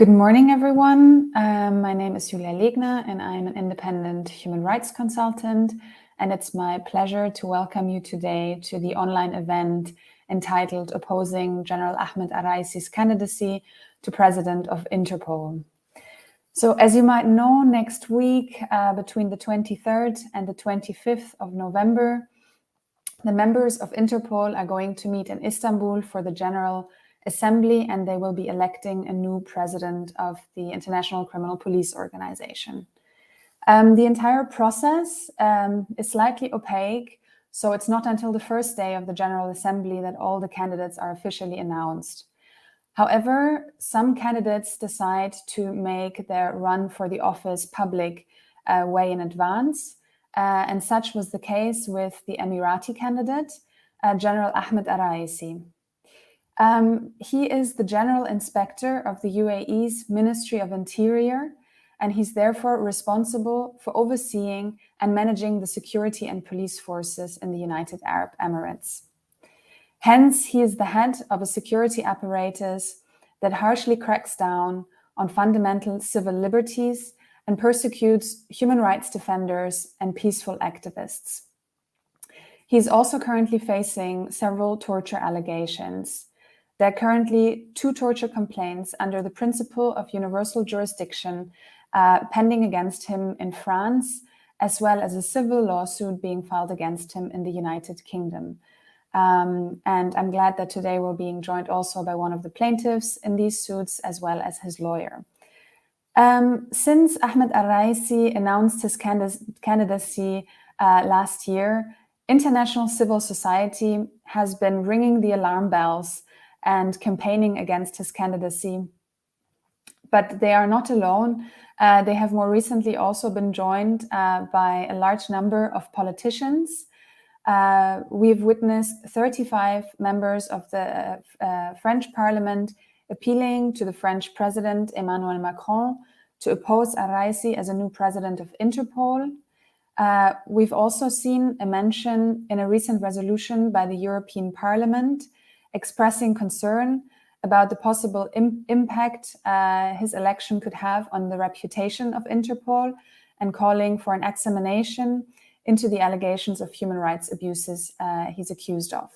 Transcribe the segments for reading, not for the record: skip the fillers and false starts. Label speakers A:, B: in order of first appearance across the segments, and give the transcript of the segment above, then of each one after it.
A: Good morning, everyone. My name is Julia Legner, and I'm an independent human rights consultant. And it's my pleasure to welcome you today to the online event entitled Opposing General Ahmed Raisi's Candidacy to President of Interpol. So as you might know, next week, between the 23rd and the 25th of November, the members of Interpol are going to meet in Istanbul for the General Assembly, and they will be electing a new president of the International Criminal Police Organization. The entire process is slightly opaque, so it's not until the first day of the General Assembly that all the candidates are officially announced. However, some candidates decide to make their run for the office public way in advance, and such was the case with the Emirati candidate, General Ahmed Raisi. He is the General Inspector of the UAE's Ministry of Interior, and he's therefore responsible for overseeing and managing the security and police forces in the United Arab Emirates. Hence, he is the head of a security apparatus that harshly cracks down on fundamental civil liberties and persecutes human rights defenders and peaceful activists. He is also currently facing several torture allegations. There are currently 2 torture complaints under the principle of universal jurisdiction pending against him in France, as well as a civil lawsuit being filed against him in the United Kingdom. And I'm glad that today we're being joined also by one of the plaintiffs in these suits, as well as his lawyer. Since Ahmed Raisi announced his candidacy last year, international civil society has been ringing the alarm bells and campaigning against his candidacy. But they are not alone. They have more recently also been joined by a large number of politicians. We've witnessed 35 members of the French Parliament appealing to the French President Emmanuel Macron to oppose Raisi as a new president of Interpol. We've also seen a mention in a recent resolution by the European Parliament expressing concern about the possible impact his election could have on the reputation of Interpol, and calling for an examination into the allegations of human rights abuses he's accused of.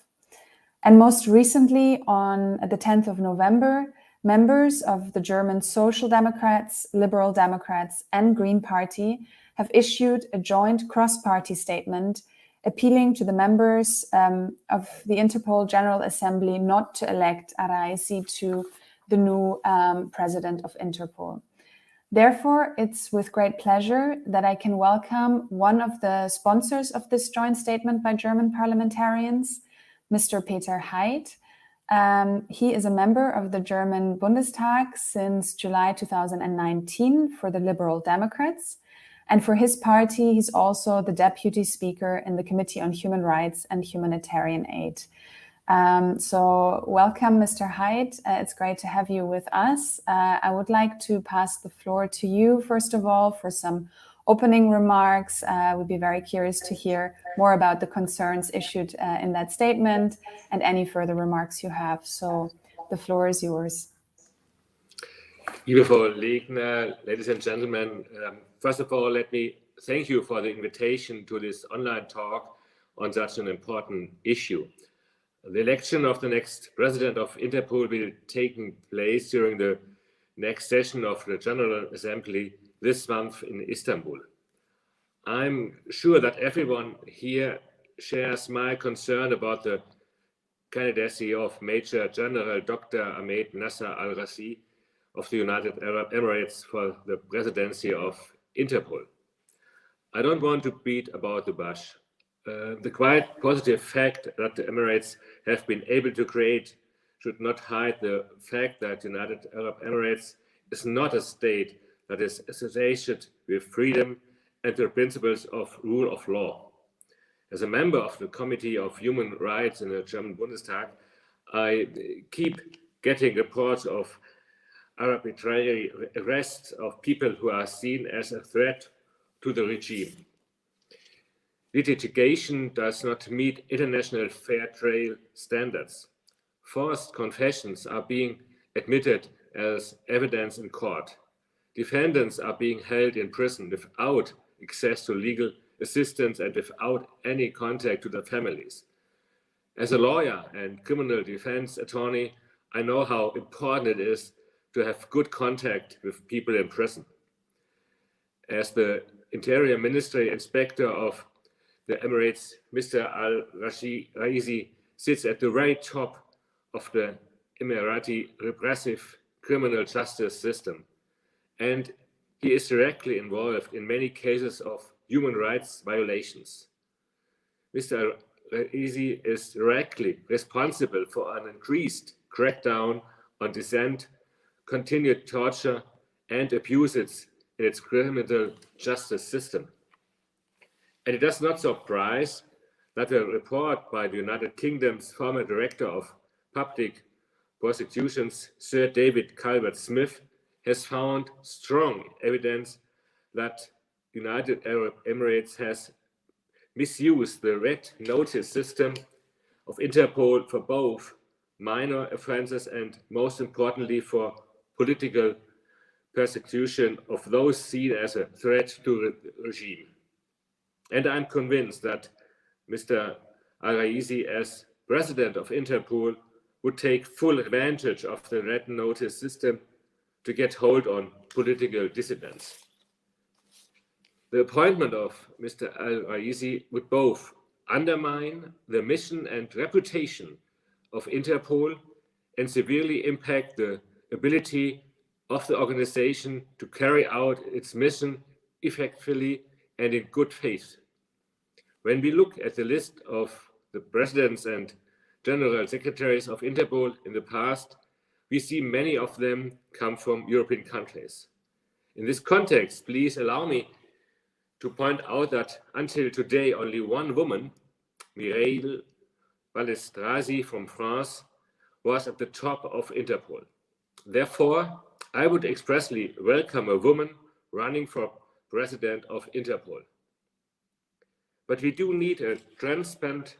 A: And most recently, on the 10th of November, members of the German Social Democrats, Liberal Democrats, and Green Party have issued a joint cross-party statement appealing to the members of the Interpol General Assembly not to elect Raisi to the new president of Interpol. Therefore, it's with great pleasure that I can welcome one of the sponsors of this joint statement by German parliamentarians, Mr. Peter Heldt. He is a member of the German Bundestag since July 2019 for the Liberal Democrats. And for his party, he's also the deputy speaker in the Committee on Human Rights and Humanitarian Aid. So welcome, Mr. Heldt. It's great to have you with us. I would like to pass the floor to you, first of all, for some opening remarks. We'd be very curious to hear more about the concerns issued in that statement and any further remarks you have. So the floor is yours.
B: Beautiful, Legner, ladies and gentlemen. First of all, let me thank you for the invitation to this online talk on such an important issue. The election of the next president of Interpol will take place during the next session of the General Assembly this month in Istanbul. I'm sure that everyone here shares my concern about the candidacy of Major General Dr. Ahmed al-Raisi of the United Arab Emirates for the presidency of Interpol. I don't want to beat about the bush. The quite positive fact that the Emirates have been able to create should not hide the fact that the United Arab Emirates is not a state that is associated with freedom and the principles of rule of law. As a member of the Committee of Human Rights in the German Bundestag, I keep getting reports of arbitrary arrests of people who are seen as a threat to the regime. Litigation does not meet international fair trade standards. Forced confessions are being admitted as evidence in court. Defendants are being held in prison without access to legal assistance and without any contact to their families. As a lawyer and criminal defense attorney, I know how important it is to have good contact with people in prison. As the Interior Ministry Inspector of the Emirates, Mr. Raisi sits at the very top of the Emirati repressive criminal justice system, and he is directly involved in many cases of human rights violations. Mr. Raisi is directly responsible for an increased crackdown on dissent, continued torture, and abuses in its criminal justice system. And it does not surprise that a report by the United Kingdom's former Director of Public Prosecutions, Sir David Calvert-Smith, has found strong evidence that United Arab Emirates has misused the red notice system of Interpol for both minor offenses and, most importantly, for political persecution of those seen as a threat to the regime. And I'm convinced that Mr. Raisi, as president of Interpol, would take full advantage of the red notice system to get hold on political dissidents. The appointment of Mr. Raisi would both undermine the mission and reputation of Interpol and severely impact the ability of the organization to carry out its mission effectively and in good faith. When we look at the list of the presidents and general secretaries of Interpol in the past, we see many of them come from European countries. In this context, please allow me to point out that until today, only one woman, Mireille Balestrasi from France, was at the top of Interpol. Therefore, I would expressly welcome a woman running for president of Interpol. But we do need a transparent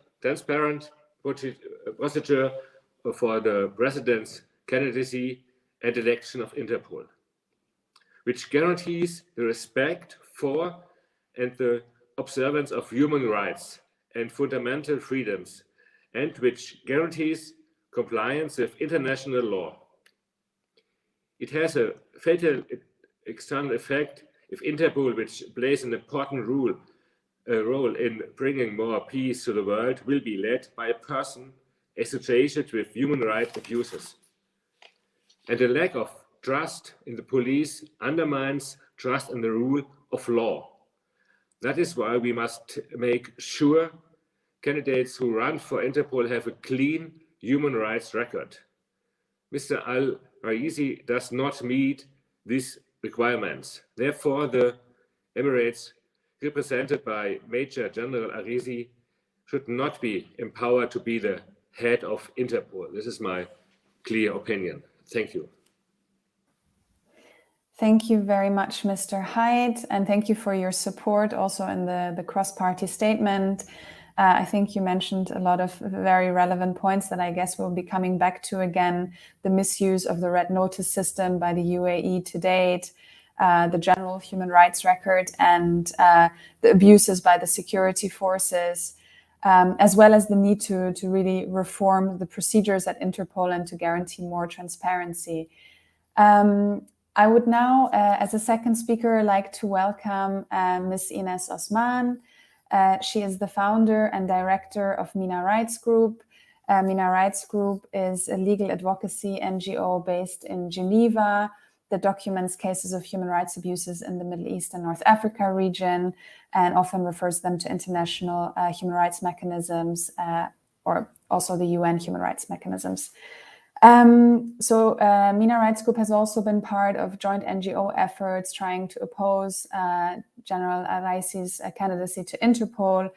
B: procedure for the president's candidacy and election of Interpol, which guarantees the respect for and the observance of human rights and fundamental freedoms, and which guarantees compliance with international law. It has a fatal external effect if Interpol, which plays an important role in bringing more peace to the world, will be led by a person associated with human rights abuses. And the lack of trust in the police undermines trust in the rule of law. That is why we must make sure candidates who run for Interpol have a clean human rights record. Mr. Al-Raisi does not meet these requirements. Therefore, the Emirates, represented by Major General Raisi, should not be empowered to be the head of Interpol. This is my clear opinion. Thank you.
A: Thank you very much, Mr. Heddt, and thank you for your support also in the cross-party statement. I think you mentioned a lot of very relevant points that I guess we'll be coming back to again: the misuse of the red notice system by the UAE to date, the general human rights record, and the abuses by the security forces, as well as the need to really reform the procedures at Interpol and to guarantee more transparency. I would now, as a second speaker, like to welcome Ms. Ines Osman. She is the founder and director of MENA Rights Group. MENA Rights Group is a legal advocacy NGO based in Geneva that documents cases of human rights abuses in the Middle East and North Africa region, and often refers them to international human rights mechanisms or also the UN human rights mechanisms. MENA Rights Group has also been part of joint NGO efforts trying to oppose General Raisi's candidacy to Interpol.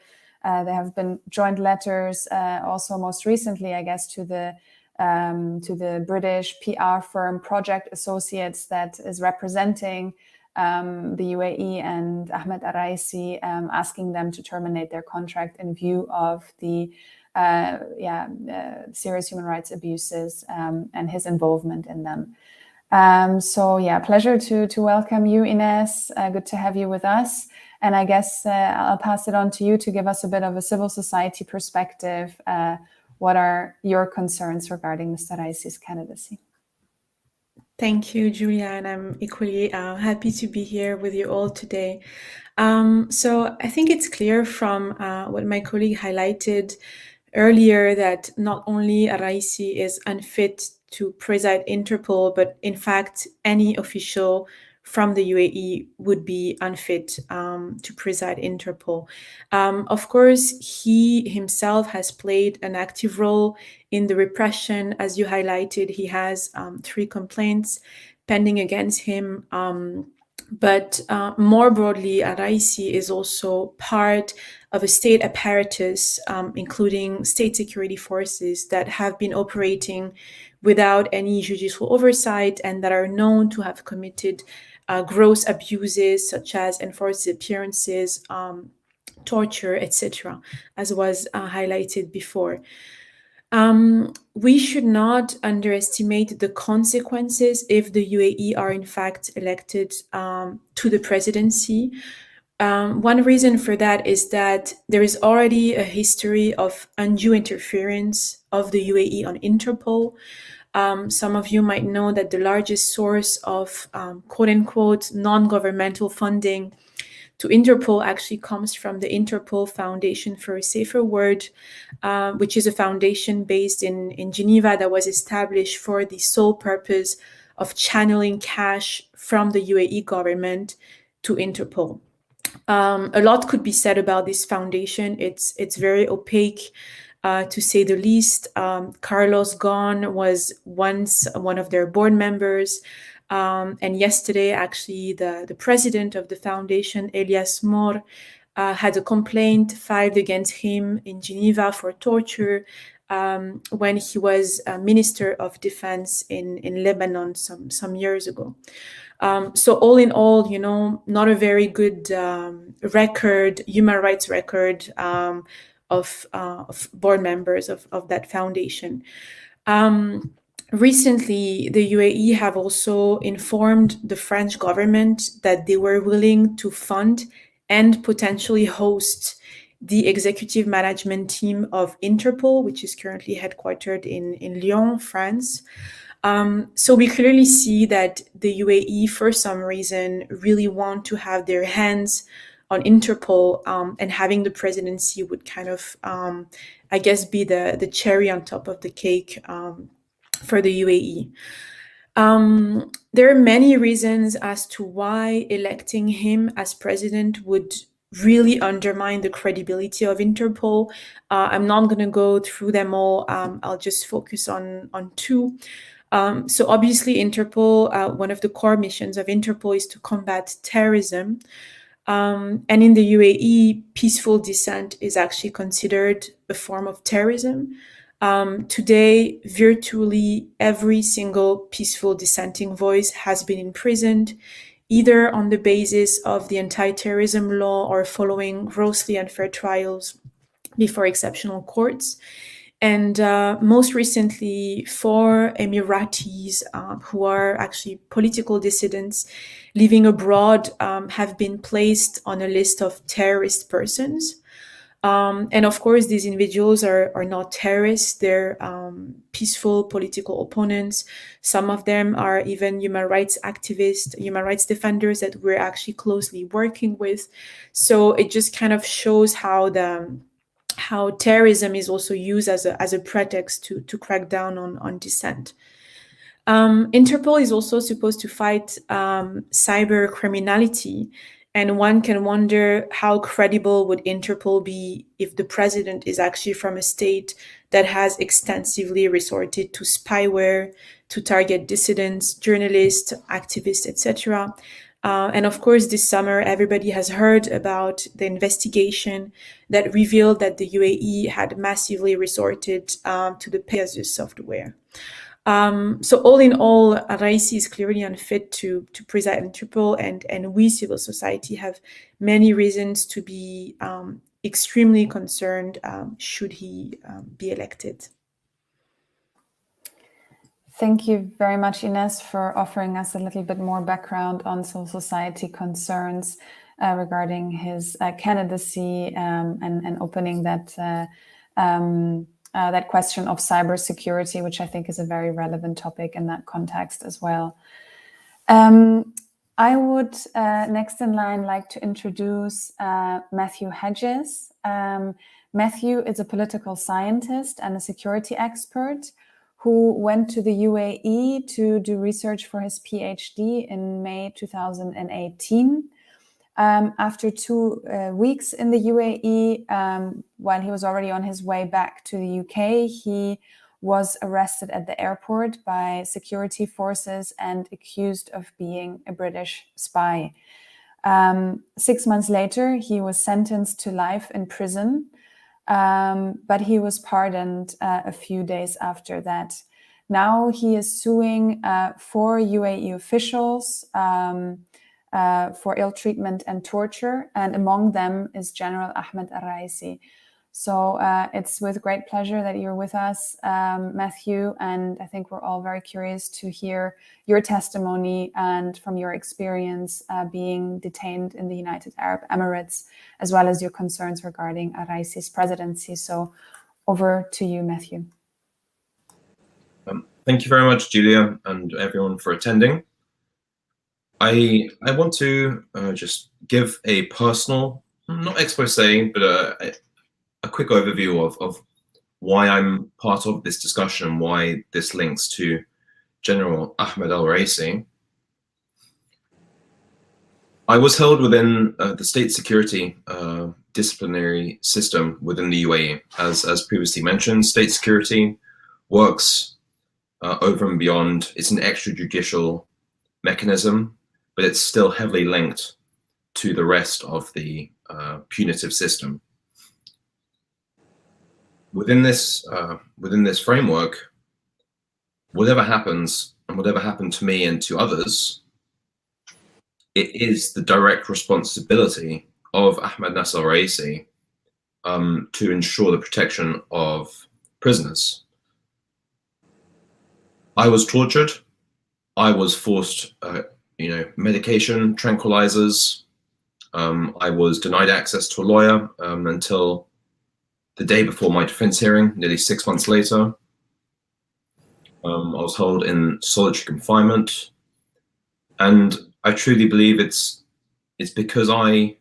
A: There have been joint letters, also most recently, I guess, to the British PR firm Project Associates that is representing the UAE and Ahmed Raisi, asking them to terminate their contract in view of the serious human rights abuses and his involvement in them. So yeah, pleasure to welcome you, Ines. Good to have you with us. And I guess I'll pass it on to you to give us a bit of a civil society perspective. What are your concerns regarding Mr. Raisi's candidacy?
C: Thank you, Julia, and I'm equally happy to be here with you all today. So I think it's clear from what my colleague highlighted earlier that not only Raisi is unfit to preside Interpol, but in fact, any official from the UAE would be unfit to preside Interpol. Of course, he himself has played an active role in the repression. As you highlighted, he has 3 complaints pending against him. But more broadly, Raisi is also part of a state apparatus, including state security forces that have been operating without any judicial oversight and that are known to have committed gross abuses such as enforced disappearances, torture, etc., as was highlighted before. We should not underestimate the consequences if the UAE are in fact elected to the presidency. One reason for that is that there is already a history of undue interference of the UAE on Interpol. Some of you might know that the largest source of quote-unquote non-governmental funding to Interpol actually comes from the Interpol Foundation for a Safer World, which is a foundation based in Geneva that was established for the sole purpose of channeling cash from the UAE government to Interpol. A lot could be said about this foundation. It's very opaque, to say the least. Carlos Ghosn was once one of their board members. And yesterday, actually, the president of the foundation, Elias Mor, had a complaint filed against him in Geneva for torture when he was Minister of Defense in Lebanon some years ago. So all in all, not a very good record, human rights record of board members of that foundation. Recently, the UAE have also informed the French government that they were willing to fund and potentially host the executive management team of Interpol, which is currently headquartered in Lyon, France. So we clearly see that the UAE, for some reason, really want to have their hands on Interpol, and having the presidency would kind of, I guess, be the cherry on top of the cake for the UAE. There are many reasons as to why electing him as president would really undermine the credibility of Interpol. I'm not going to go through them all. I'll just focus on 2. So obviously Interpol, one of the core missions of Interpol is to combat terrorism. And in the UAE, peaceful dissent is actually considered a form of terrorism. Today, virtually every single peaceful dissenting voice has been imprisoned, either on the basis of the anti-terrorism law or following grossly unfair trials before exceptional courts. And most recently, 4 Emiratis who are actually political dissidents living abroad have been placed on a list of terrorist persons. And of course, these individuals are not terrorists. They're peaceful political opponents. Some of them are even human rights activists, human rights defenders that we're actually closely working with. So it just kind of shows how terrorism is also used as a pretext to crack down on dissent. Interpol is also supposed to fight cyber criminality. And one can wonder how credible would Interpol be if the president is actually from a state that has extensively resorted to spyware to target dissidents, journalists, activists, etc. And of course, this summer, everybody has heard about the investigation that revealed that the UAE had massively resorted to the Pegasus software. So all in all, Raisi is clearly unfit to preside Interpol, and we, civil society, have many reasons to be extremely concerned should he be elected.
A: Thank you very much, Ines, for offering us a little bit more background on civil society concerns regarding his candidacy and opening that that question of cybersecurity, which I think is a very relevant topic in that context as well. I would next in line like to introduce Matthew Hedges. Matthew is a political scientist and a security expert who went to the UAE to do research for his PhD in May 2018. After 2 weeks in the UAE, while he was already on his way back to the UK, he was arrested at the airport by security forces and accused of being a British spy. 6 months later, he was sentenced to life in prison, but he was pardoned a few days after that. Now he is suing 4 UAE officials for ill treatment and torture, and among them is General Ahmed Raisi. So it's with great pleasure that you're with us, Matthew, and I think we're all very curious to hear your testimony and from your experience being detained in the United Arab Emirates, as well as your concerns regarding Raisi's presidency. So over to you, Matthew.
D: Thank you very much, Julia, and everyone for attending. I want to just give a personal, not expose, but a quick overview of why I'm part of this discussion, why this links to General Ahmed al-Raisi. I was held within the state security disciplinary system within the UAE. As previously mentioned, state security works over and beyond. It's an extrajudicial mechanism, but it's still heavily linked to the rest of the punitive system. Within this framework, whatever happens and whatever happened to me and to others, it is the direct responsibility of Ahmed Nasser Raisi to ensure the protection of prisoners. I was tortured. I was forced, medication, tranquilizers. I was denied access to a lawyer until the day before my defense hearing, nearly 6 months later. I was held in solitary confinement, and I truly believe it's because I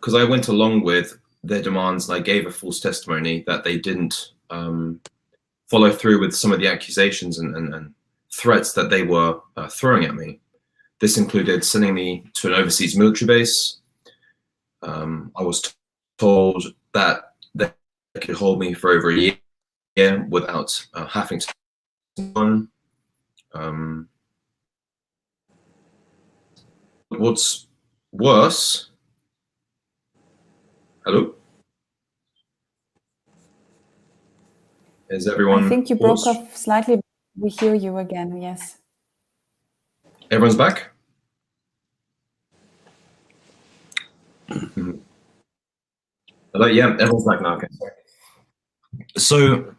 D: went along with their demands and I gave a false testimony that they didn't follow through with some of the accusations and threats that they were throwing at me. This included sending me to an overseas military base. I was told that they could hold me for over a year without having to. What's worse? Hello? Is everyone?
A: I think you broke off slightly. We hear you again. Yes.
D: Everyone's back? Hello, yeah, everyone's back now. Okay, sorry. So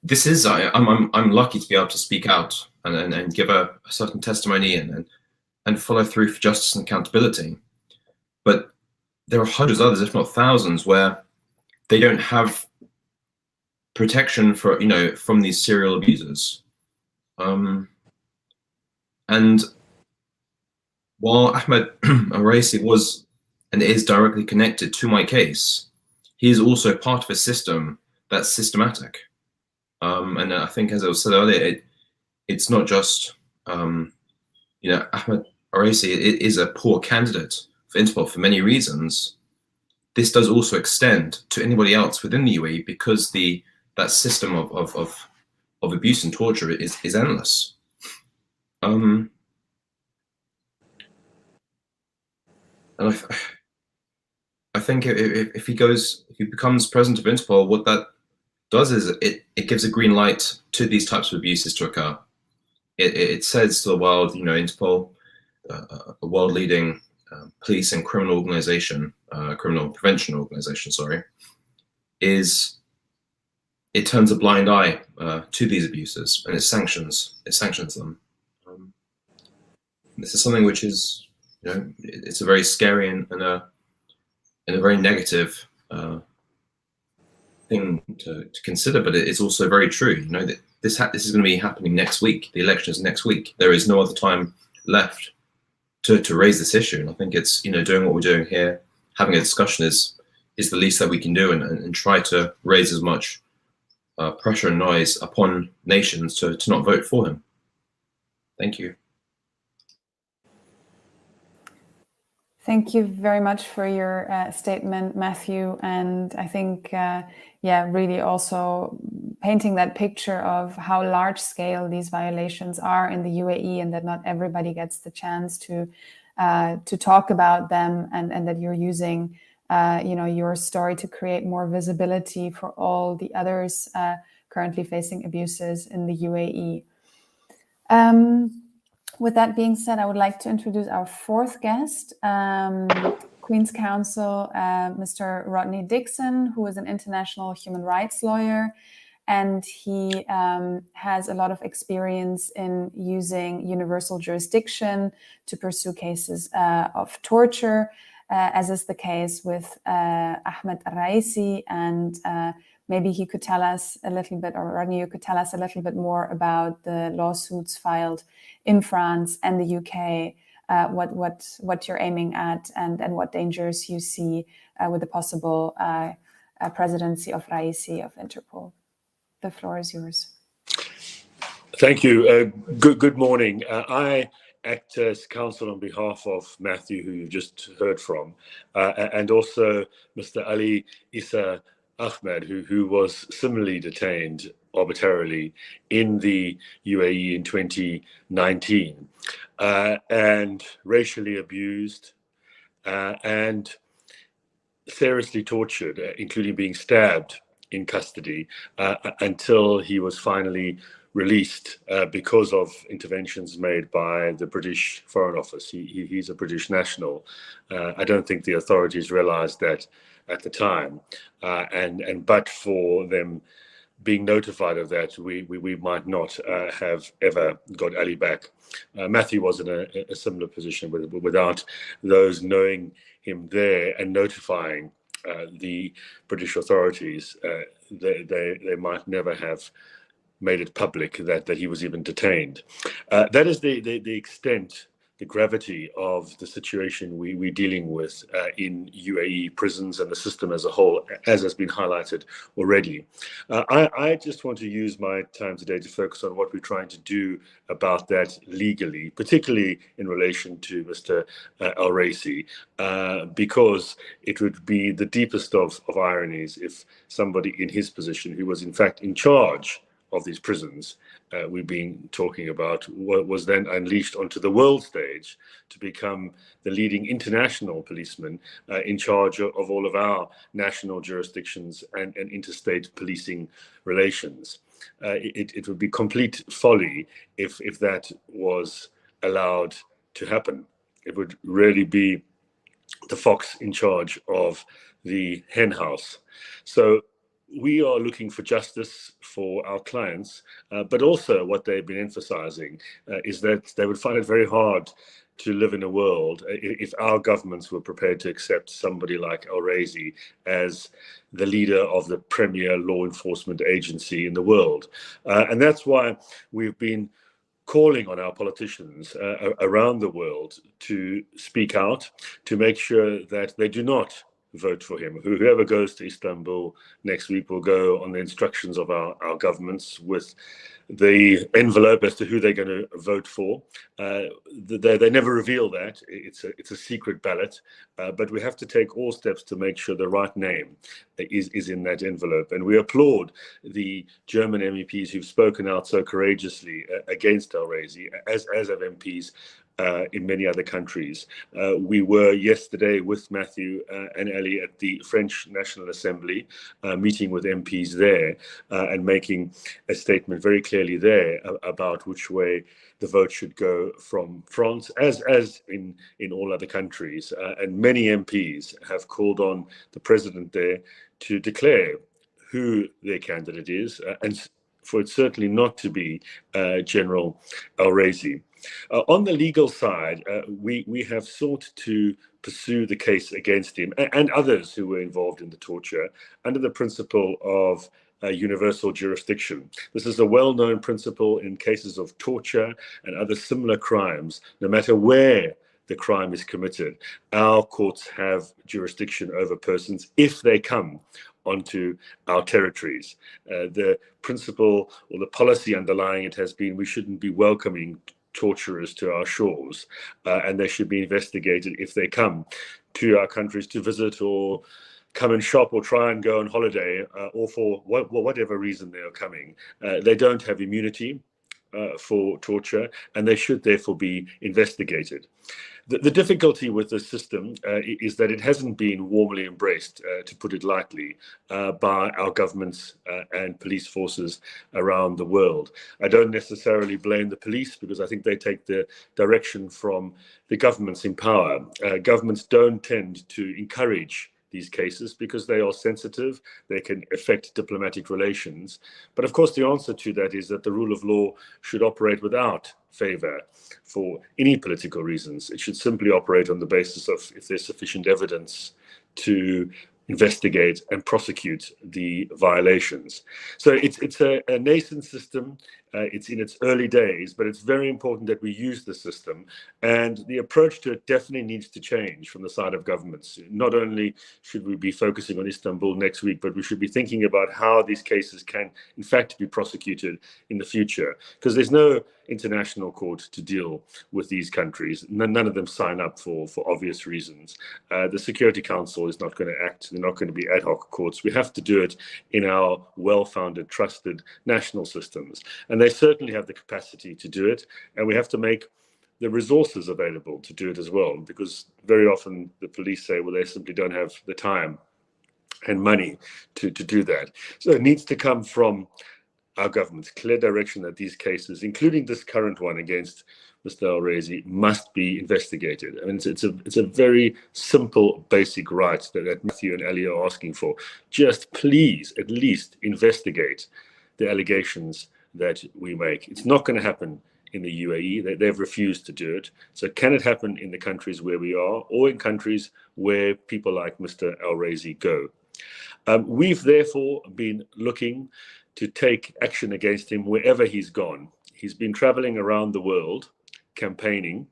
D: this is I'm lucky to be able to speak out and give a certain testimony and follow through for justice and accountability. But there are hundreds of others, if not thousands, where they don't have protection for from these serial abusers. And while Ahmed al-Raisi was and is directly connected to my case, he is also part of a system that's systematic. And I think, as I was said earlier, it's not just Ahmed al-Raisi. It is a poor candidate for Interpol for many reasons. This does also extend to anybody else within the UAE because that system of abuse and torture is endless. And I think if he becomes president of Interpol, what that does is it gives a green light to these types of abuses to occur. It says to the world, Interpol, a world-leading police and criminal organization, criminal prevention organization, sorry, is it turns a blind eye to these abuses, and it sanctions them. This is something which is, it's a very scary and a very negative thing to consider, but it's also very true. That this is going to be happening next week. The election is next week. There is no other time left to raise this issue, and I think it's doing what we're doing here, having a discussion is the least that we can do, and try to raise as much pressure and noise upon nations to not vote for him. Thank you.
A: Thank you very much for your statement, Matthew. And I think, really also painting that picture of how large scale these violations are in the UAE, and that not everybody gets the chance to talk about them, and that you're using, your story to create more visibility for all the others currently facing abuses in the UAE. With that being said, I would like to introduce our fourth guest, Queen's Counsel, Mr. Rodney Dixon, who is an international human rights lawyer, and he has a lot of experience in using universal jurisdiction to pursue cases of torture, as is the case with Ahmed Raisi, and maybe he could tell us a little bit, or Rodney, you could tell us a little bit more about the lawsuits filed in France and the UK, what you're aiming at, and what dangers you see with the possible presidency of Raisi of Interpol. The floor is yours.
E: Thank you. Good morning. I act as counsel on behalf of Matthew, who you just heard from, and also Mr. Ali Issa Ahmed, who was similarly detained arbitrarily in the UAE in 2019 and racially abused and seriously tortured, including being stabbed in custody until he was finally released because of interventions made by the British Foreign Office. He's a British national. I don't think the authorities realized that at the time, but for them being notified of that, we might not have ever got Ali back. Matthew was in a similar position without those knowing him there and notifying the British authorities. They might never have made it public that he was even detained. That is the extent, the gravity of the situation we're dealing with in UAE prisons and the system as a whole, as has been highlighted already. I just want to use my time today to focus on what we're trying to do about that legally, particularly in relation to Mr. Raisi, because it would be the deepest of ironies if somebody in his position, who was in fact in charge of these prisons we've been talking about, was then unleashed onto the world stage to become the leading international policeman in charge of all of our national jurisdictions and interstate policing relations. It would be complete folly if that was allowed to happen. It would really be the fox in charge of the hen house. So we are looking for justice for our clients, but also what they've been emphasizing is that they would find it very hard to live in a world if our governments were prepared to accept somebody like Raisi as the leader of the premier law enforcement agency in the world. And that's why we've been calling on our politicians around the world to speak out, to make sure that they do not vote for him. Whoever goes to Istanbul next week will go on the instructions of our governments with the envelope as to who they're going to vote for. They never reveal that. It's a secret ballot, but we have to take all steps to make sure the right name is in that envelope. And we applaud the German MEPs who've spoken out so courageously against Raisi, as have MPs in many other countries. We were yesterday with Matthew and Ali at the French National Assembly, meeting with MPs there and making a statement very clearly there about which way the vote should go from France, as in all other countries. And many MPs have called on the president there to declare who their candidate is, and for it certainly not to be General Raisi. On the legal side, we have sought to pursue the case against him and others who were involved in the torture under the principle of universal jurisdiction. This is a well-known principle in cases of torture and other similar crimes. No matter where the crime is committed, our courts have jurisdiction over persons if they come onto our territories. The principle or the policy underlying it has been we shouldn't be welcoming torturers to our shores, and they should be investigated if they come to our countries to visit or come and shop or try and go on holiday, or for whatever reason they are coming. They don't have immunity for torture, and they should therefore be investigated. The difficulty with the system is that it hasn't been warmly embraced, to put it lightly, by our governments and police forces around the world. I don't necessarily blame the police, because I think they take the direction from the governments in power. Governments don't tend to encourage these cases because they are sensitive, they can affect diplomatic relations. But of course, the answer to that is that the rule of law should operate without favor for any political reasons. It should simply operate on the basis of if there's sufficient evidence to investigate and prosecute the violations. So it's a nascent system. It's in its early days, but it's very important that we use the system. And the approach to it definitely needs to change from the side of governments. Not only should we be focusing on Istanbul next week, but we should be thinking about how these cases can, in fact, be prosecuted in the future. Because there's no international court to deal with these countries. None of them sign up for obvious reasons. The Security Council is not going to act. They're not going to be ad hoc courts. We have to do it in our well-founded, trusted national systems. And they certainly have the capacity to do it. And we have to make the resources available to do it as well, because very often the police say, well, they simply don't have the time and money to do that. So it needs to come from our government's clear direction that these cases, including this current one against Mr. Raisi, must be investigated. I mean, it's a very simple, basic right that Matthew and Ali are asking for. Just please, at least investigate the allegations that we make. It's not going to happen in the UAE. They've refused to do it. So can it happen in the countries where we are, or in countries where people like Mr. Raisi go? We've therefore been looking to take action against him wherever he's gone. He's been traveling around the world, campaigning.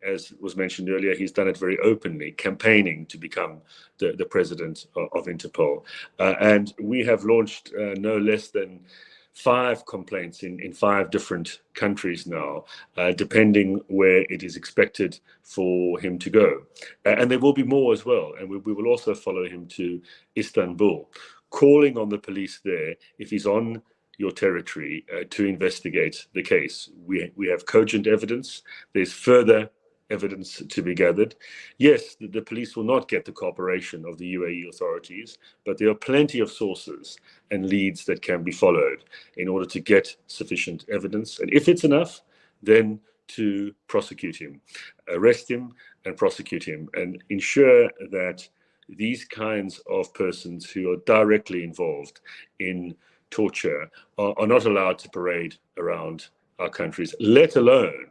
E: As was mentioned earlier, he's done it very openly, campaigning to become the president of Interpol. And we have launched no less than 5 complaints in 5 different countries now, depending where it is expected for him to go. And there will be more as well. And we will also follow him to Istanbul, calling on the police there, if he's on your territory, to investigate the case. We have cogent evidence. There's further evidence to be gathered. Yes, the police will not get the cooperation of the UAE authorities, but there are plenty of sources and leads that can be followed in order to get sufficient evidence. And if it's enough, then to prosecute him, arrest him and prosecute him, and ensure that these kinds of persons who are directly involved in torture are not allowed to parade around our countries, let alone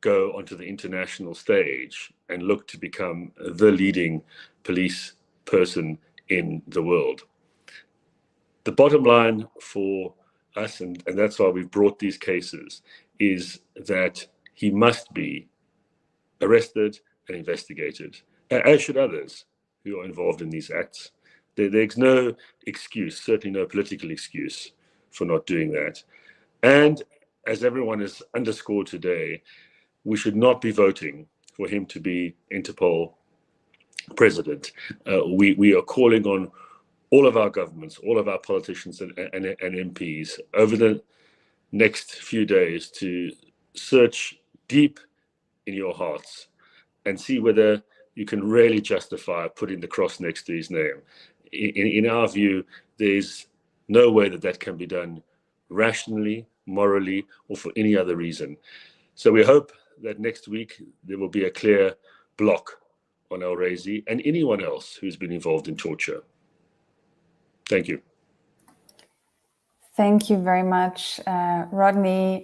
E: go onto the international stage and look to become the leading police person in the world. The bottom line for us, and that's why we've brought these cases, is that he must be arrested and investigated, as should others who are involved in these acts. There's no excuse, certainly no political excuse, for not doing that. And as everyone has underscored today, we should not be voting for him to be Interpol president. We are calling on all of our governments, all of our politicians and MPs over the next few days to search deep in your hearts and see whether you can really justify putting the cross next to his name. In our view, there's no way that can be done rationally, morally, or for any other reason. So we hope that next week there will be a clear block on Raisi and anyone else who's been involved in torture. Thank you.
A: Thank you very much, Rodney,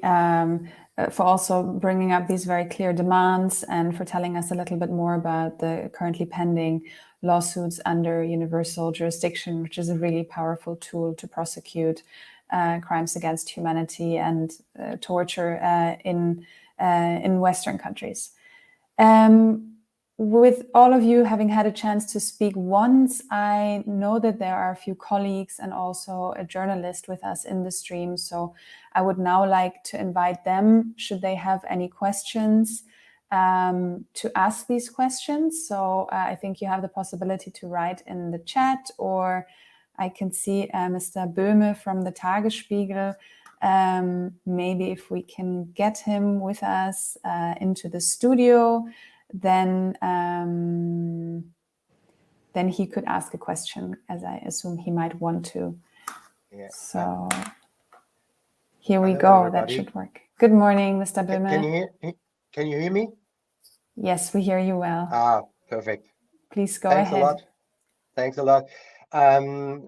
A: for also bringing up these very clear demands and for telling us a little bit more about the currently pending lawsuits under universal jurisdiction, which is a really powerful tool to prosecute crimes against humanity and torture in Western countries. With all of you having had a chance to speak once, I know that there are a few colleagues and also a journalist with us in the stream. So I would now like to invite them, should they have any questions, to ask these questions. So I think you have the possibility to write in the chat, or I can see Mr. Böhme from the Tagesspiegel. Maybe if we can get him with us into the studio, then he could ask a question, as I assume he might want to.
F: Yeah.
A: So here we
F: Hello,
A: go.
F: everybody.
A: That should work. Good morning, Mr. Böhme.
F: Can you hear me?
A: Yes, we hear you well.
F: Ah, perfect.
A: Please go
F: Thanks
A: ahead.
F: a lot. Thanks a lot.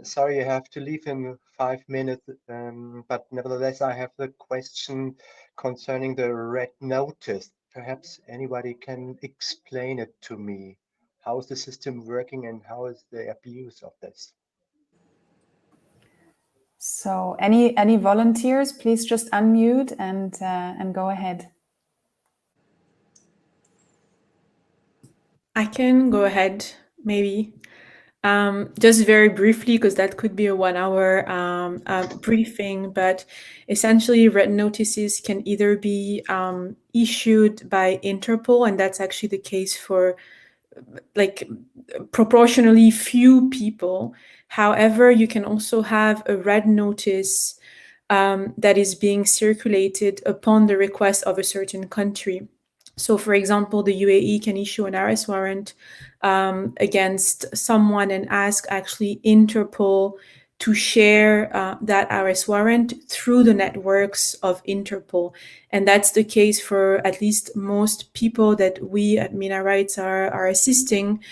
F: Sorry, I have to leave in 5 minutes, but nevertheless, I have the question concerning the red notice. Perhaps anybody can explain it to me. How is the system working and how is the abuse of this?
A: So any volunteers, please just unmute and go ahead.
C: I can go ahead, maybe. Just very briefly, because that could be a 1 hour briefing, but essentially red notices can either be issued by Interpol, and that's actually the case for like proportionally few people. However, you can also have a red notice that is being circulated upon the request of a certain country. So, for example, the UAE can issue an arrest warrant against someone and ask actually Interpol to share that arrest warrant through the networks of Interpol. And that's the case for at least most people that we at MENA Rights are assisting,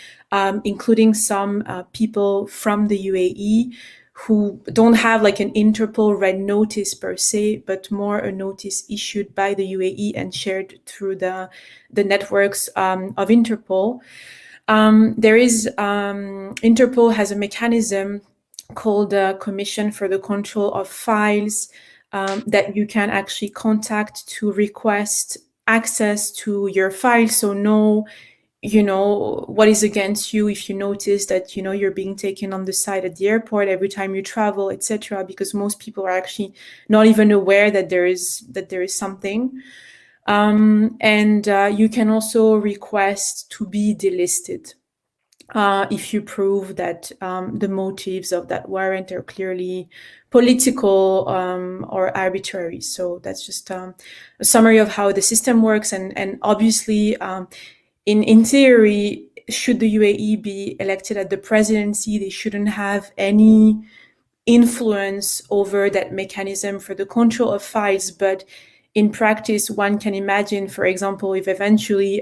C: including some people from the UAE who don't have like an Interpol red notice per se, but more a notice issued by the UAE and shared through the networks of Interpol. Interpol has a mechanism called the Commission for the Control of Files that you can actually contact to request access to your files. So know what is against you if you notice that you're being taken on the side at the airport every time you travel, etc. Because most people are actually not even aware that there is something. And you can also request to be delisted if you prove that the motives of that warrant are clearly political or arbitrary. So that's just a summary of how the system works. And obviously, in theory, should the UAE be elected at the presidency, they shouldn't have any influence over that mechanism for the control of files. But in practice, one can imagine, for example, if eventually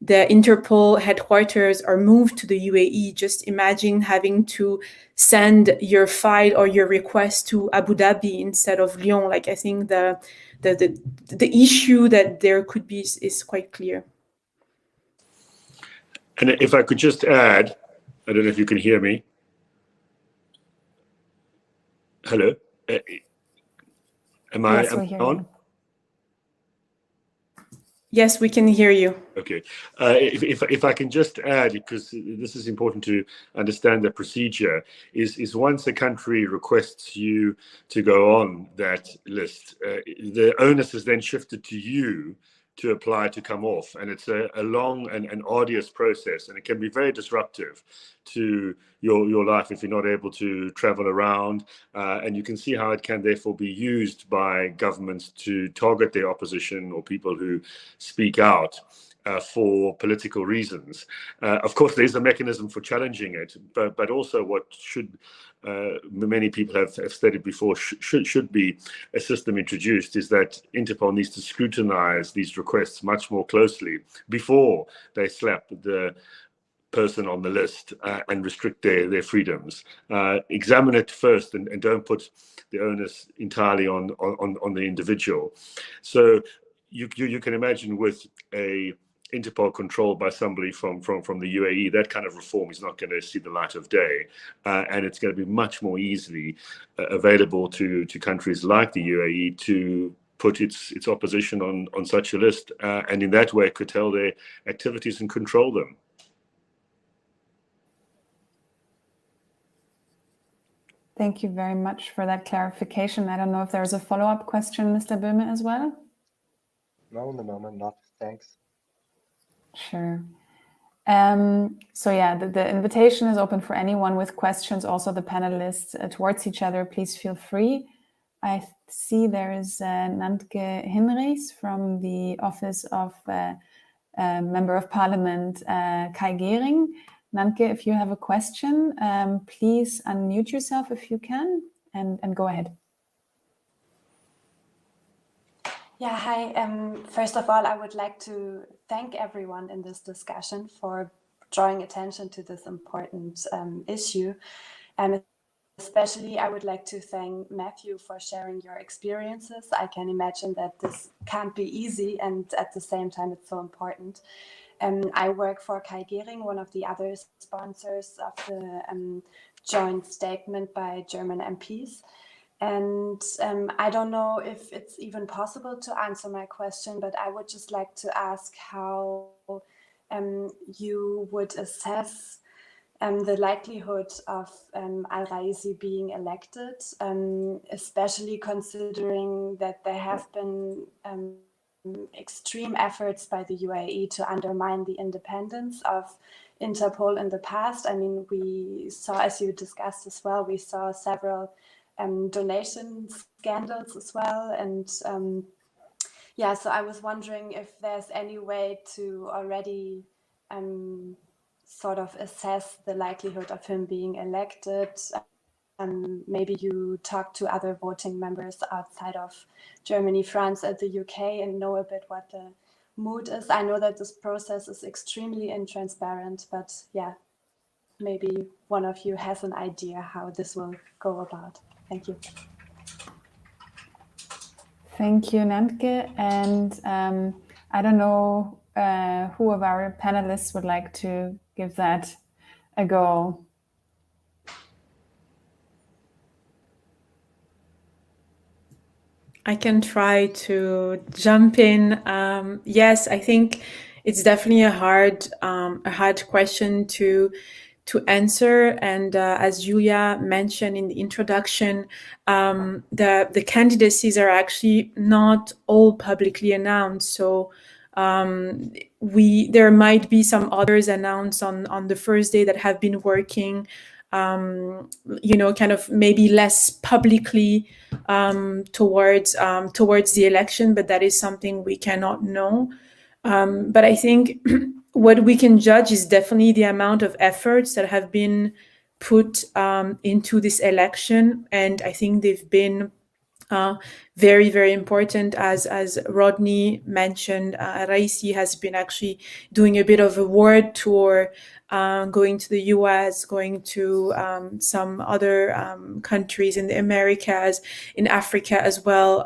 C: the Interpol headquarters are moved to the UAE, just imagine having to send your file or your request to Abu Dhabi instead of Lyon. Like, I think the issue that there could be is quite clear.
E: And if I could just add, I don't know if you can hear me. Hello? Am I on?
C: Yes, we can hear you.
E: Okay. If I can just add, because this is important to understand the procedure, is once a country requests you to go on that list, the onus is then shifted to you to apply to come off. And it's a long and arduous process, and it can be very disruptive to your life if you're not able to travel around. And you can see how it can therefore be used by governments to target their opposition or people who speak out for political reasons. Of course, there's a mechanism for challenging it, but also what should many people have stated before should be a system introduced is that Interpol needs to scrutinize these requests much more closely before they slap the person on the list and restrict their freedoms. Examine it first and don't put the onus entirely on the individual. So you can imagine with a Interpol controlled by somebody from the UAE, that kind of reform is not going to see the light of day, and it's going to be much more easily available to countries like the UAE to put its opposition on such a list, and in that way curtail their activities and control them.
A: Thank you very much for that clarification. I don't know if there's a follow-up question, Mr. Böhme, as well?
F: No, in the moment not. Thanks.
A: Sure. So yeah, the invitation is open for anyone with questions, also the panelists towards each other. Please feel free. I see there is Nantke Hinrichs from the Office of Member of Parliament Kai Gehring. Nantke, if you have a question, please unmute yourself if you can and go ahead.
G: Yeah, hi. First of all, I would like to thank everyone in this discussion for drawing attention to this important issue. And especially, I would like to thank Matthew for sharing your experiences. I can imagine that this can't be easy, and at the same time, it's so important. I work for Kai Gehring, one of the other sponsors of the joint statement by German MPs. And I don't know if it's even possible to answer my question, but I would just like to ask how you would assess the likelihood of Raisi being elected, especially considering that there have been extreme efforts by the UAE to undermine the independence of Interpol in the past. I mean, we saw, as you discussed as well, we saw several donation scandals as well. And yeah, so I was wondering if there's any way to already sort of assess the likelihood of him being elected. Maybe you talk to other voting members outside of Germany, France, and the UK and know a bit what the mood is. I know that this process is extremely intransparent, but yeah, maybe one of you has an idea how this will go about. Thank you.
A: Thank you, Nantke. And I don't know who of our panelists would like to give that a go.
C: I can try to jump in. Yes, I think it's definitely a hard question to answer. And as Julia mentioned in the introduction, the candidacies are actually not all publicly announced. So there might be some others announced on the first day that have been working, kind of maybe less publicly towards the election, but that is something we cannot know. But I think what we can judge is definitely the amount of efforts that have been put into this election, and I think they've been very, very important. As Rodney mentioned, Raisi has been actually doing a bit of a world tour, going to the US, going to some other countries in the Americas, in Africa as well,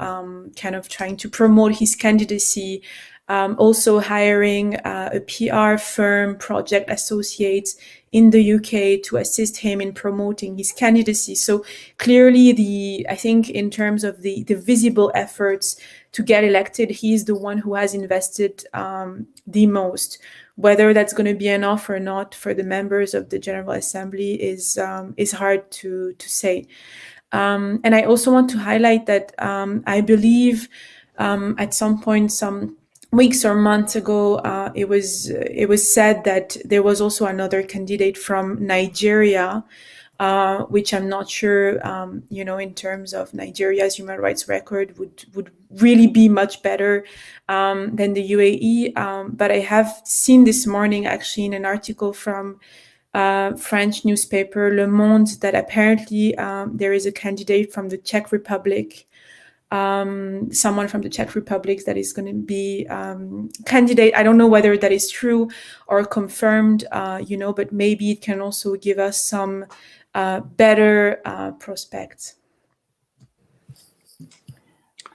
C: kind of trying to promote his candidacy. Also hiring a PR firm, Project Associates, in the UK to assist him in promoting his candidacy. So clearly, I think in terms of the visible efforts to get elected, he is the one who has invested the most. Whether that's going to be enough or not for the members of the General Assembly is hard to say. And I also want to highlight that I believe at some point, some weeks or months ago, it was said that there was also another candidate from Nigeria, which I'm not sure, in terms of Nigeria's human rights record, would really be much better than the UAE. But I have seen this morning, actually, in an article from French newspaper Le Monde, that apparently there is a candidate from the Czech Republic someone from the Czech Republic that is going to be candidate. I don't know whether that is true or confirmed, but maybe it can also give us some better prospects.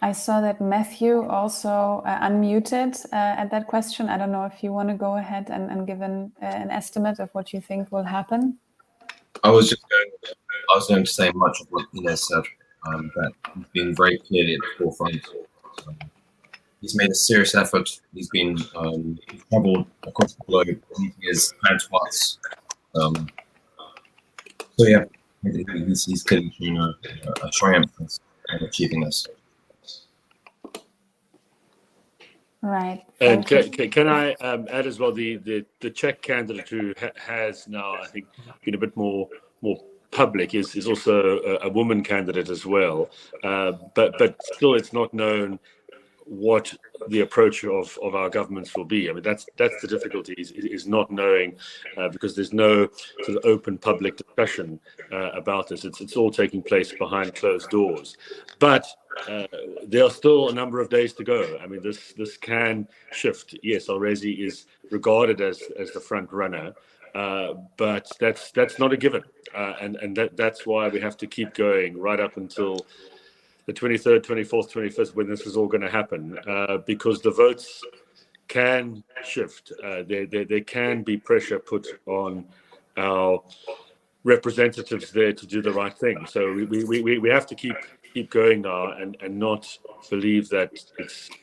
A: I saw that Matthew also unmuted at that question. I don't know if you want to go ahead and give an estimate of what you think will happen.
D: I was going to say much of what Ines said, that he's been very clearly at the forefront. He's made a serious effort. He's been he's traveled across the globe meeting his counterparts. So yeah, he's clearly shown a strong emphasis on achieving this.
A: Right.
E: And can I add as well, the Czech candidate who has now, I think, been a bit more public is also a woman candidate as well. But still, it's not known what the approach of our governments will be. I mean, that's the difficulty is not knowing, because there's no sort of open public discussion about this. It's all taking place behind closed doors. But there are still a number of days to go. I mean, this can shift. Yes, Raisi is regarded as the front runner, but that's not a given, and that's why we have to keep going right up until the 23rd, 24th, 25th, when this is all going to happen, because the votes can shift. There can be pressure put on our representatives there to do the right thing. So we have to keep going now and not believe that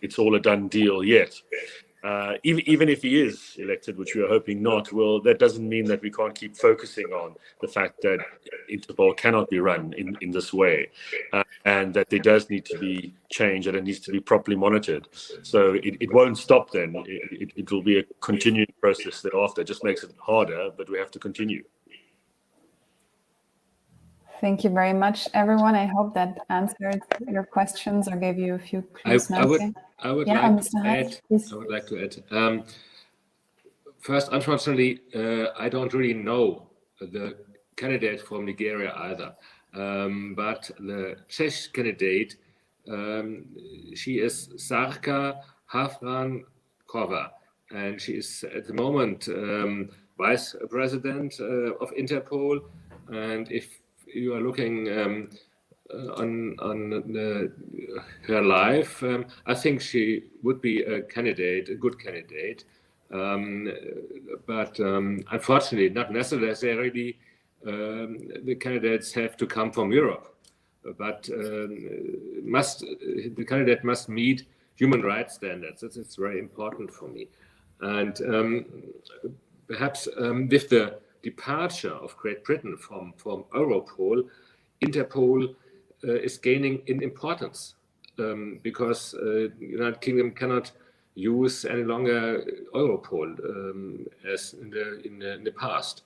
E: it's all a done deal yet. Even if he is elected, which we are hoping not, well, that doesn't mean that we can't keep focusing on the fact that Interpol cannot be run in this way, and that there does need to be change and it needs to be properly monitored. So it won't stop then. It will be a continuing process thereafter. It just makes it harder, but we have to continue.
A: Thank you very much, everyone. I hope that answered your questions or gave you a few clues.
B: I would like to add. First, unfortunately, I don't really know the candidate from Nigeria either. But the Czech candidate, she is Sarka Havrankova, and she is at the moment Vice President of Interpol. And if you are looking on her life, I think she would be a good candidate. But unfortunately, not necessarily the candidates have to come from Europe, but the candidate must meet human rights standards. That's very important for me. And perhaps with the departure of Great Britain from Europol, Interpol is gaining in importance, because the United Kingdom cannot use any longer Europol as in the past.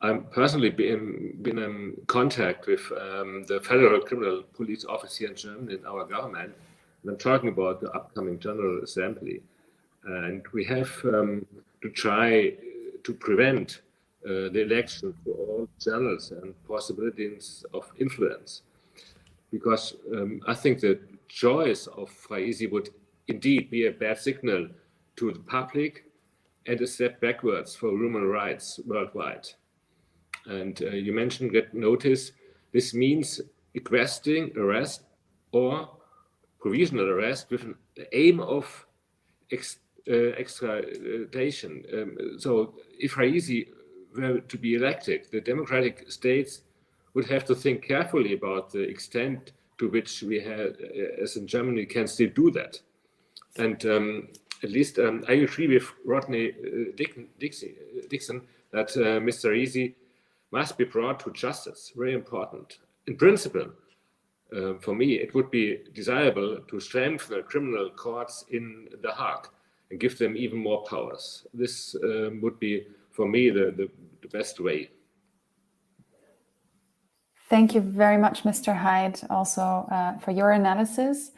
B: I'm personally been in contact with the Federal Criminal Police Office here in Germany, in our government, and I'm talking about the upcoming General Assembly. And we have to try to prevent the election for all channels and possibilities of influence. Because I think the choice of Raisi would indeed be a bad signal to the public and a step backwards for human rights worldwide. And you mentioned Red Notice. This means requesting arrest or provisional arrest with an aim of extradition. So if Raisi were to be elected, the democratic states would have to think carefully about the extent to which we have, as in Germany, can still do that. And at least I agree with Rodney Dixon that Mr. Raisi must be brought to justice. Very important. In principle, for me, it would be desirable to strengthen the criminal courts in The Hague and give them even more powers. This would be, for me, the best way.
A: Thank you very much, Mr. Hyde, also for your analysis.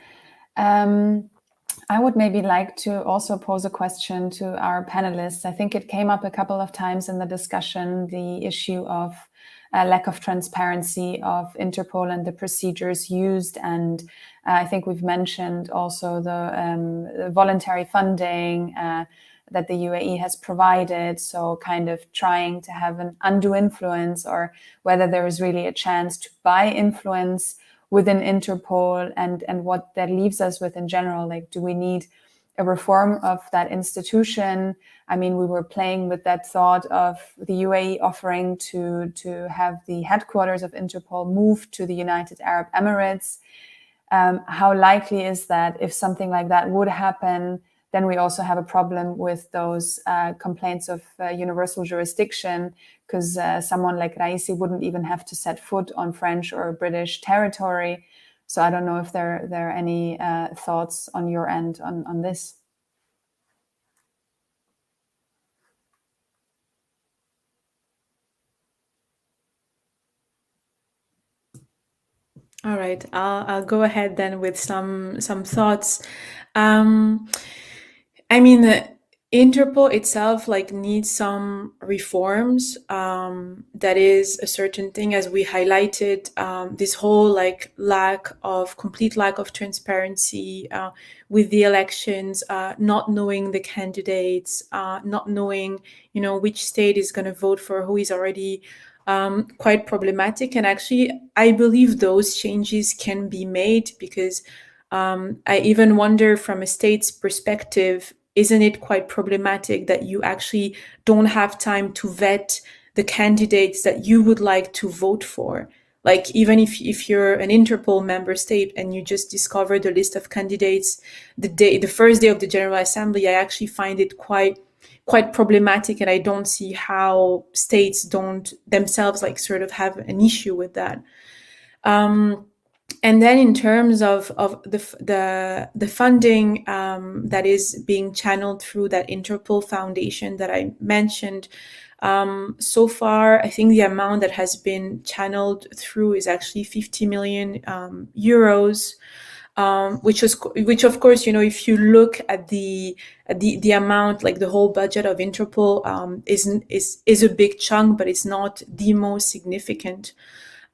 A: I would maybe like to also pose a question to our panelists. I think it came up a couple of times in the discussion, the issue of lack of transparency of Interpol and the procedures used. And I think we've mentioned also the voluntary funding that the UAE has provided. So kind of trying to have an undue influence, or whether there is really a chance to buy influence within Interpol, and what that leaves us with in general. Like, do we need a reform of that institution? I mean, we were playing with that thought of the UAE offering to have the headquarters of Interpol moved to the United Arab Emirates. How likely is that if something like that would happen, then we also have a problem with those complaints of universal jurisdiction, because someone like Raisi wouldn't even have to set foot on French or British territory. So I don't know if there are any thoughts on your end on this.
C: All right, I'll go ahead then with some thoughts. I mean, Interpol itself needs some reforms. That is a certain thing, as we highlighted. This whole complete lack of transparency with the elections, not knowing the candidates, not knowing which state is going to vote for who is already quite problematic. And actually, I believe those changes can be made, because I even wonder, from a state's perspective, isn't it quite problematic that you actually don't have time to vet the candidates that you would like to vote for? Like, even if you're an Interpol member state and you just discover the list of candidates the first day of the General Assembly, I actually find it quite problematic, and I don't see how states don't themselves sort of have an issue with that. And then in terms of the funding that is being channeled through that Interpol Foundation that I mentioned, so far, I think the amount that has been channeled through is actually 50 million euros. Which of course, if you look at the amount, the whole budget of Interpol is a big chunk, but it's not the most significant.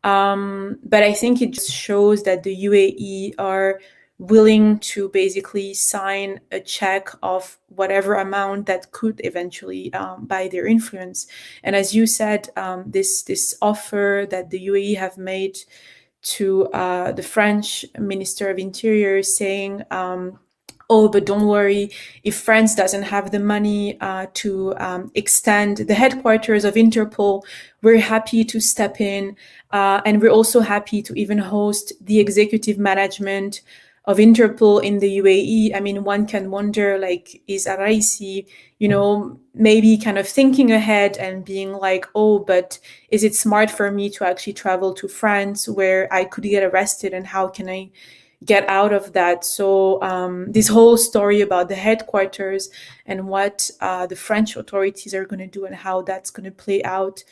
C: But I think it just shows that the UAE are willing to basically sign a check of whatever amount that could eventually buy their influence. And as you said, this offer that the UAE have made to the French Minister of Interior, saying, oh, but don't worry, if France doesn't have the money to extend the headquarters of Interpol, we're happy to step in. And we're also happy to even host the executive management of Interpol in the UAE. I mean, one can wonder, is Raisi, maybe kind of thinking ahead and being like, oh, but is it smart for me to actually travel to France where I could get arrested, and how can I get out of that? So this whole story about the headquarters and what the French authorities are going to do and how that's going to play out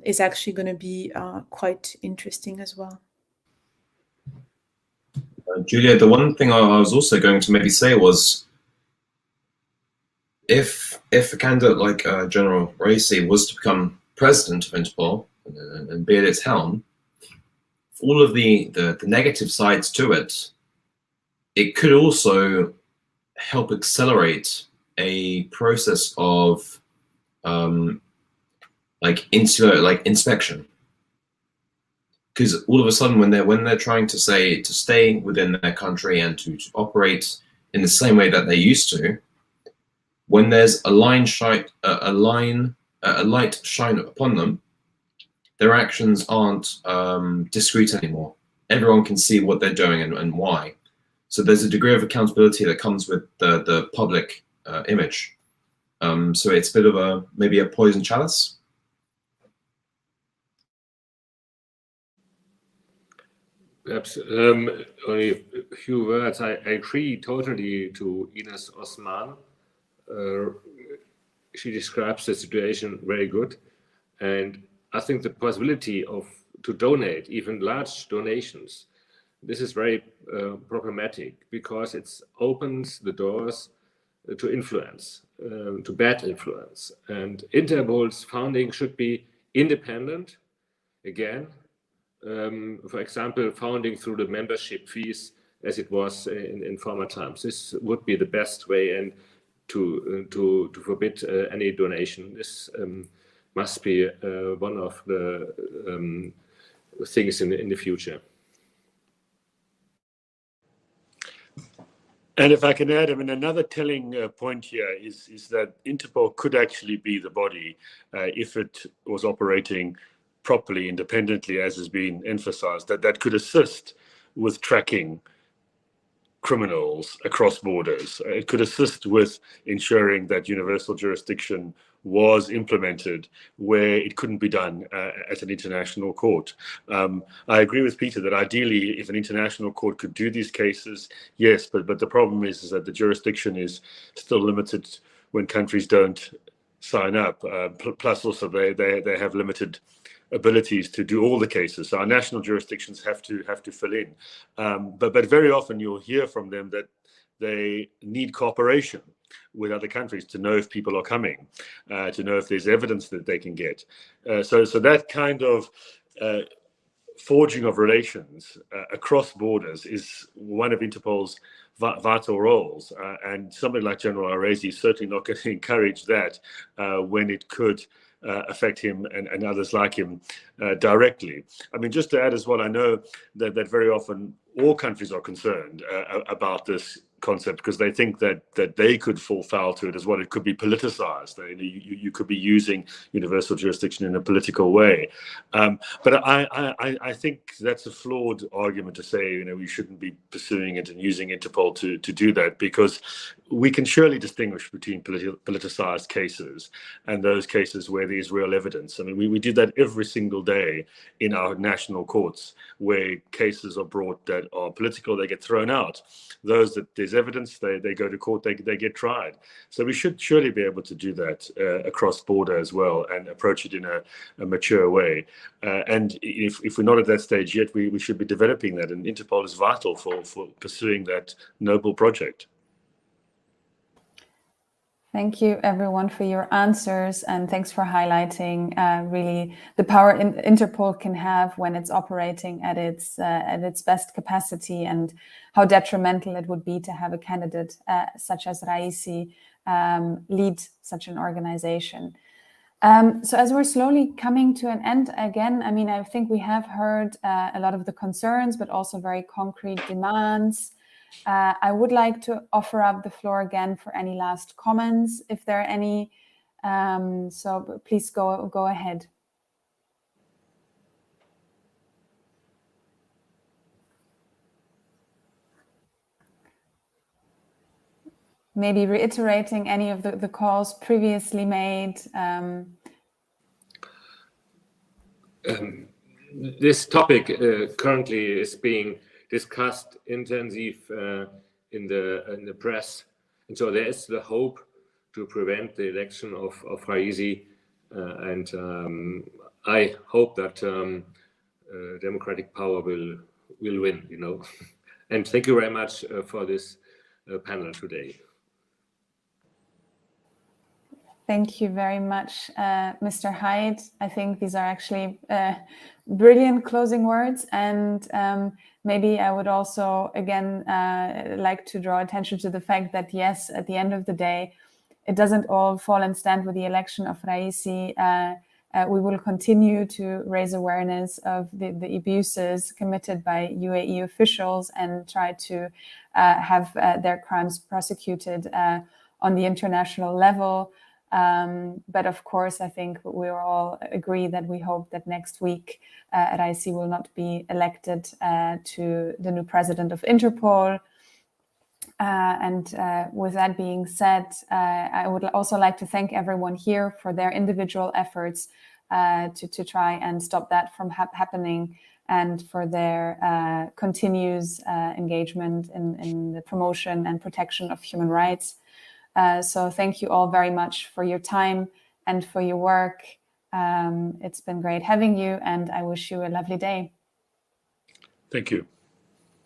C: is actually going to be quite interesting as well.
D: Julia, the one thing I was also going to maybe say was, if a candidate like General Raisi was to become president of Interpol and be at its helm, all of the negative sides to it, it could also help accelerate a process of insular inspection. Because all of a sudden, when they're trying to say to stay within their country and to operate in the same way that they used to, when there's a light shine upon them, their actions aren't discreet anymore. Everyone can see what they're doing and why. So there's a degree of accountability that comes with the public image. So it's a bit of maybe a poison chalice.
B: Perhaps only a few words. I agree totally to Ines Osman. She describes the situation very good, and I think the possibility to donate, even large donations, this is very problematic, because it opens the doors to influence, to bad influence. And Interpol's founding should be independent, again. For example, founding through the membership fees as it was in former times. This would be the best way, and to forbid any donation. This must be one of the things in the future.
E: And if I can add, I mean, another telling point here is that Interpol could actually be the body if it was operating properly, independently, as has been emphasized, that could assist with tracking criminals across borders. It could assist with ensuring that universal jurisdiction was implemented where it couldn't be done at an international court. I agree with Peter that ideally, if an international court could do these cases, yes, but the problem is that the jurisdiction is still limited when countries don't sign up. Plus, also they have limited abilities to do all the cases. So our national jurisdictions have to fill in. But very often you'll hear from them that they need cooperation with other countries to know if people are coming, to know if there's evidence that they can get. So that kind of forging of relations across borders is one of Interpol's vital roles. And somebody like General Raisi is certainly not going to encourage that when it could affect him and others like him directly. I mean, just to add as well, I know that very often all countries are concerned about this concept because they think that they could fall foul to it as well. It could be politicized. You could be using universal jurisdiction in a political way. But I think that's a flawed argument to say, we shouldn't be pursuing it and using Interpol to do that, because we can surely distinguish between politicized cases and those cases where there's real evidence. I mean, we do that every single day in our national courts, where cases are brought that are political, they get thrown out. Those that there's evidence, they go to court, they get tried. So we should surely be able to do that across border as well and approach it in a mature way. And if we're not at that stage yet, we should be developing that. And Interpol is vital for pursuing that noble project.
A: Thank you, everyone, for your answers, and thanks for highlighting really the power Interpol can have when it's operating at its best capacity, and how detrimental it would be to have a candidate such as Raisi lead such an organization. So as we're slowly coming to an end again, I mean, I think we have heard a lot of the concerns, but also very concrete demands. I would like to offer up the floor again for any last comments, if there are any. So please go ahead. Maybe reiterating any of the calls previously made.
B: This topic currently is being discussed intensive in the press, and so there is the hope to prevent the election of Raisi, and I hope that democratic power will win. And thank you very much for this panel today.
A: Thank you very much, Mr. Hyde. I think these are actually brilliant closing words. And maybe I would also, again, like to draw attention to the fact that, yes, at the end of the day, it doesn't all fall and stand with the election of Raisi. We will continue to raise awareness of the abuses committed by UAE officials and try to have their crimes prosecuted on the international level. But of course, I think we all agree that we hope that next week Raisi will not be elected to the new president of Interpol. And with that being said, I would also like to thank everyone here for their individual efforts to try and stop that from happening, and for their continuous engagement in the promotion and protection of human rights. So thank you all very much for your time and for your work. It's been great having you, and I wish you a lovely day.
E: Thank you.